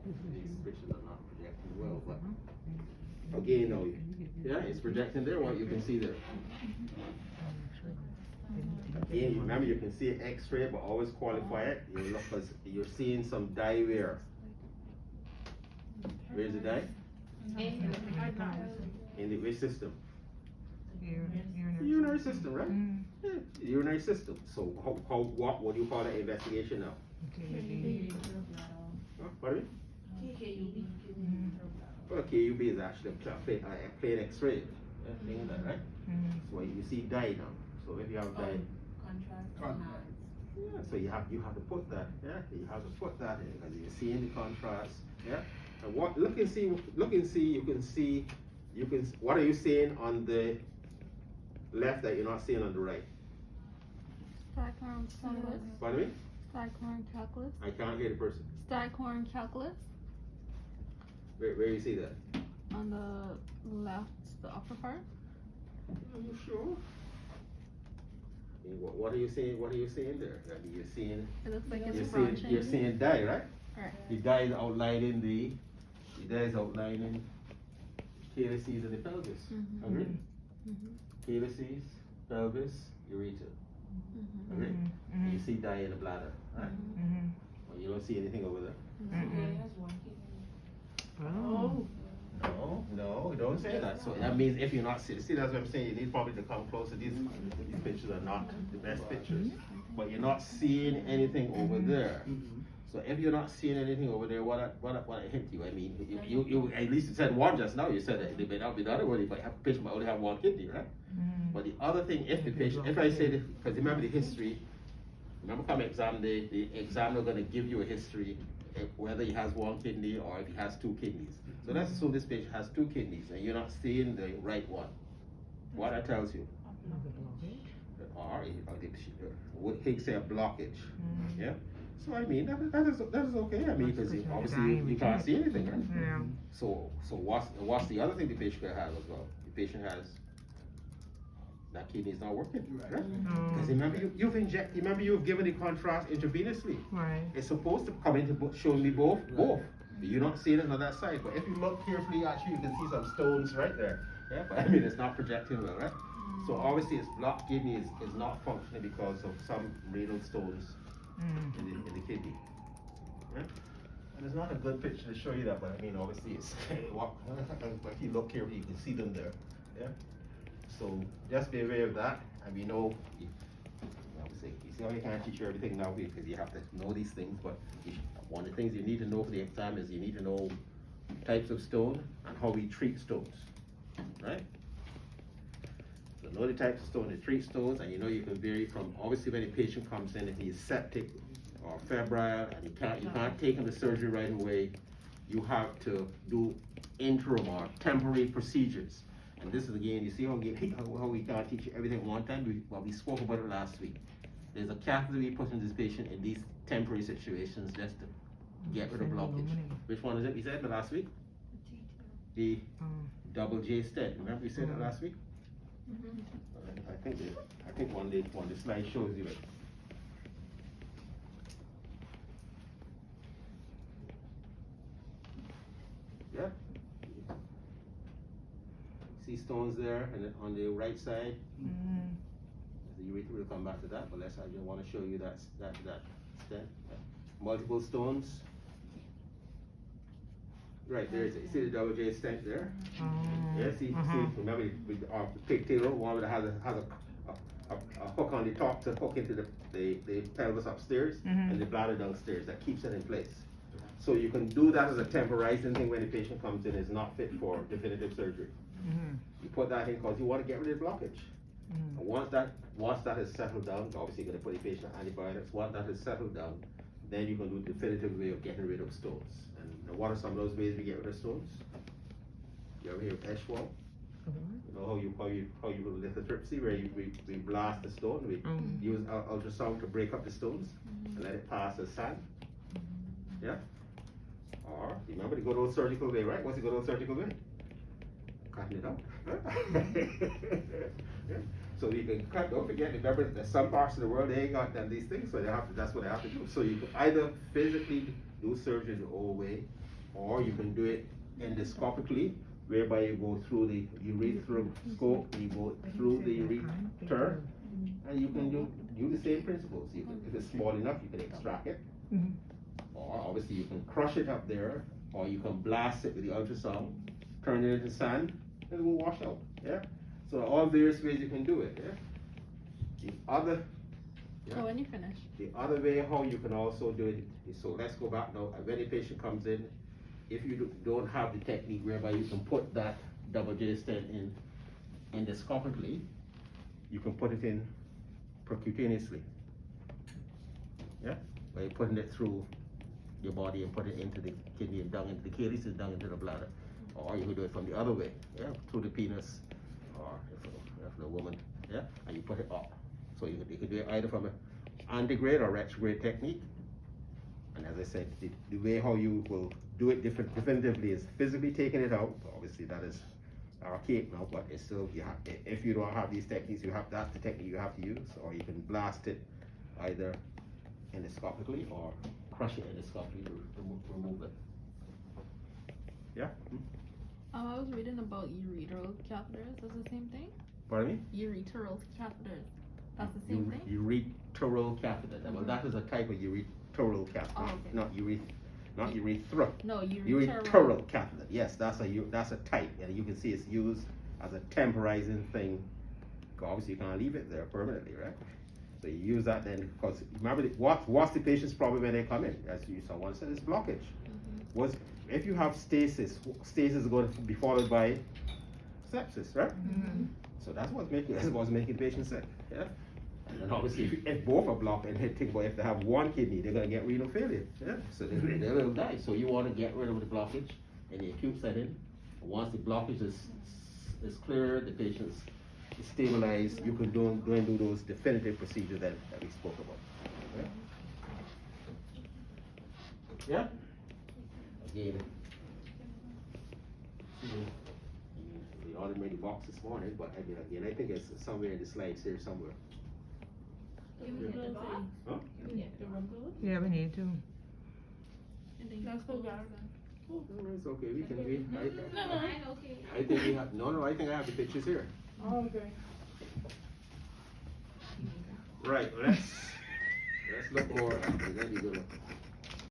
These pictures are not projecting well, but again, no, yeah, it's projecting there, what you can see there. Again, remember you can see an X-ray, but always qualify it. You look, cause you're seeing some dye wear. Where's the dye? In the which system? Urinary system, right? Yeah, urinary system. So what do you call that investigation now? Huh? Pardon me? Well, KUB is actually a plain X-ray. Yeah, thing like that, right? So you see dye now. So if you have dye, yeah, so you have to put that. Yeah, you have to put that in because you're seeing the contrast. Yeah, and look and see. What are you seeing on the left that you're not seeing on the right? Staghorn calculus. Pardon me? Staghorn calculus. I can't hear the person. Staghorn calculus. Where you see that? On the left, the upper part. Are you sure? What are you seeing? What are you seeing there? I mean, you're seeing. It looks like it's branching. You're seeing dye, right? Right. The dye is outlining calyces of the pelvis. Agree? Calyces, pelvis, urethra. Agree? You see dye in the bladder, right? Well, you don't see anything over there. Oh. No, don't say that. So that means if you're not seeing, see, that's what I'm saying. You need probably to come closer. These pictures are not the best pictures, but you're not seeing anything over there. So if you're not seeing anything over there, what I hint you? I mean, you at least you said one just now. You said that it may not be the other one. You might have a patient might only have one kidney, right? But the other thing, if the patient, if I say this, because remember the history, remember come exam day, the examiner going to give you a history, whether he has one kidney or if he has two kidneys. So let's assume this patient has two kidneys and you're not seeing the right one. What that tells you? Or Higgs say a blockage. Yeah. So I mean that is okay. I mean because obviously you can't see anything, right? Yeah. So what's the other thing the patient could have as well? The patient has that kidney is not working, right? Because remember you've given the contrast intravenously. Right. It's supposed to come into showing me both. You're not seeing it on that side, but if you look carefully, actually you can see some stones right there. Yeah, but I mean it's not projecting well, right? So obviously its blocked kidney is not functioning because of some renal stones in the kidney. Right? And it's not a good picture to show you that, but I mean obviously it's if you look carefully you can see them there. Yeah. So just be aware of that, and we know. You see how you can't teach you everything now because you have to know these things, but one of the things you need to know for the exam is you need to know types of stone and how we treat stones, right? So know the types of stone to treat stones, and you know you can vary from, obviously when a patient comes in and he's septic or febrile and you can't take him to surgery right away, you have to do interim or temporary procedures. And this is again, you see how we can't teach you everything at one time? We spoke about it last week. There's a catheter we put in this patient in these temporary situations just to get rid of blockage. Which one is it? We said it last week? The double J stent. Remember we said that last week? I think one day the slide shows you it. Yeah. See stones there and on the right side. The urethra will come back to that, but I just want to show you that stent. Multiple stones. Right there. You see the double J stent there? Yeah. See. Remember with our pigtail one that has a hook on the top to hook into the pelvis upstairs and the bladder downstairs that keeps it in place. So you can do that as a temporizing thing when the patient comes in is not fit for definitive surgery. You put that in because you want to get rid of the blockage. And once that is settled down, obviously you're going to put the patient on antibiotics. Once that is settled down, then you can do the definitive way of getting rid of stones. And what are some of those ways we get rid of stones? You ever hear of Eschwall? You know how you do lithotripsy, where we blast the stone, we use ultrasound to break up the stones and let it pass as sand. Yeah? Or remember the good old surgical way, right? What's the good old surgical way? Cutting it out. Yeah. So you can cut, don't forget, remember that some parts of the world they ain't got done these things, so that's what they have to do. So you can either physically do surgery the old way, or you can do it endoscopically, whereby you go through the urethroscope, you go through the ureter, and you can do the same principles. You can, if it's small enough, you can extract it, or obviously you can crush it up there, or you can blast it with the ultrasound, turn it into sand, and it will wash out. Yeah. So all various ways you can do it. Yeah. The other. Yeah. So when you finish. The other way how you can also do it is, so let's go back now. When a patient comes in, if you don't have the technique whereby you can put that double J stent in endoscopically, you can put it in percutaneously. Yeah, by putting it through your body and put it into the kidney and down into the calyces and down into the bladder. Or you can do it from the other way, yeah, through the penis, or if the woman, yeah, and you put it up. So you can do it either from an antegrade or retrograde technique. And as I said, the way how you will do it definitively is physically taking it out. Obviously that is archaic now, but it's still, if you don't have these techniques, that's the technique you have to use, or you can blast it either endoscopically or crush it endoscopically to remove it. Yeah? I was reading about ureteral catheters. That's the same thing? Pardon me? Ureteral catheters. That's the same thing? Ureteral catheter. Well, that is a type of ureteral catheter, Oh, okay. not urethra. No, Ureteral catheter. Yes, that's a type, and you can see it's used as a temporizing thing. Obviously, you can't leave it there permanently, right? So you use that then, because remember, what's the patient's problem when they come in? As someone said, it's blockage. If you have stasis is going to be followed by sepsis, right? So that's what's making the patient sick. Yeah. And then obviously, if both are blocked, and think about if they have one kidney, they're gonna get renal failure. Yeah. So they will die. So you want to get rid of the blockage in the acute setting. Once the blockage is clear, the patient's stabilized, you can do those definitive procedures that we spoke about. Yeah. Yeah? Again, we already made the box this morning, but again, I think it's somewhere in the slides here somewhere. Huh? Yeah, we need to. Let's go grab No, it's okay. I think we have. I think I have the pictures here. Oh, okay. Right. Let's look more. And then you're gonna